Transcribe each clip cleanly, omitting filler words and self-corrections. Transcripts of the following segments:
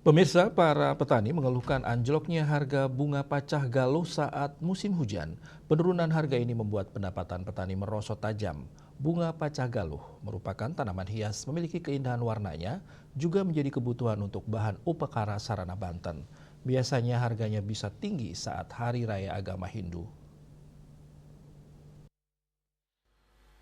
Pemirsa, para petani mengeluhkan anjloknya harga bunga pacah galuh saat musim hujan. Penurunan harga ini membuat pendapatan petani merosot tajam. Bunga pacah galuh merupakan tanaman hias memiliki keindahan warnanya, juga menjadi kebutuhan untuk bahan upakara sarana Banten. Biasanya harganya bisa tinggi saat Hari Raya Agama Hindu.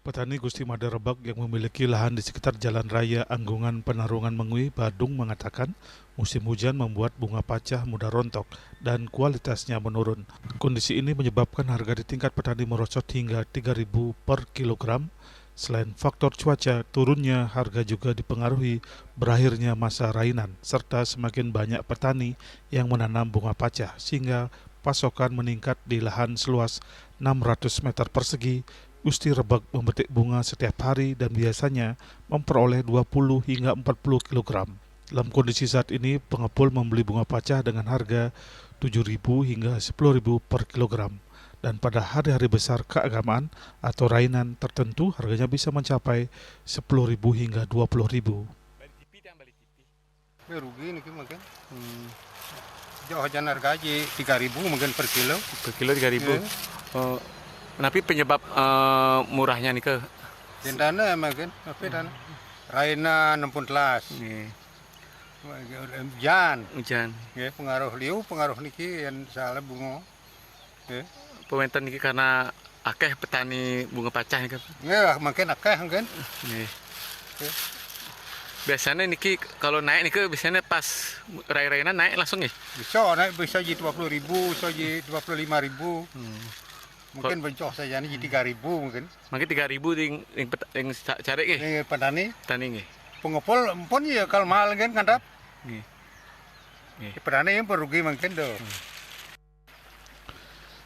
Petani Gusti Mada Rebak yang memiliki lahan di sekitar Jalan Raya Anggungan Penarungan Mengui, Badung mengatakan musim hujan membuat bunga pacah mudah rontok dan kualitasnya menurun. Kondisi ini menyebabkan harga di tingkat petani merosot hingga 3.000 per kilogram. Selain faktor cuaca, turunnya harga juga dipengaruhi berakhirnya masa rainan serta semakin banyak petani yang menanam bunga pacah sehingga pasokan meningkat di lahan seluas 600 meter persegi. Gusti Rebak memetik bunga setiap hari dan biasanya memperoleh 20 hingga 40 kg. Dalam kondisi saat ini, pengepul membeli bunga pacah dengan harga 7.000 hingga 10.000 per kilogram. Dan pada hari-hari besar keagamaan atau rainan tertentu, harganya bisa mencapai 10.000 hingga 20.000. Rugi nih mungkin. Jauh hujan harga aja 3.000 mungkin per kilo. Per kilo 3.000. Oh, tapi penyebab murahnya nih ke? Dana mungkin, tapi dana. Rainan 16. Hujan. Ya, pengaruh liu, pengaruh niki yang salah bunga. Ya. Pementen niki karena akeh petani bunga pacah nih ke? Ya, mungkin akeh mungkin. Nih. Ya. Biasanya niki kalau naik niki biasanya pas raya-rayana naik langsung nih. Bisa naik bisa jadi 20.000, bisa jadi 25.000. Mungkin bencok saja nih jadi 3.000 mungkin. Mungkin 3.000 yang cari nggih. Ini petani Petani nggih. pengepul pun ya kalau mahal kan kandap. Nggih. Petani yang berugi mungkin tuh.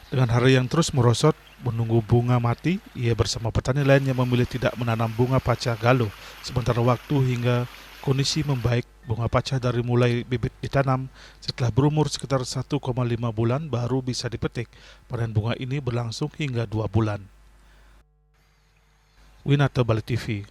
Dengan harga yang terus merosot, menunggu bunga mati, ia bersama petani lain yang memilih tidak menanam bunga pacah galuh sementara waktu hingga kondisi membaik. Bunga pacah dari mulai bibit ditanam setelah berumur sekitar 1,5 bulan baru bisa dipetik. Panen bunga ini berlangsung hingga 2 bulan. Winata Bali TV.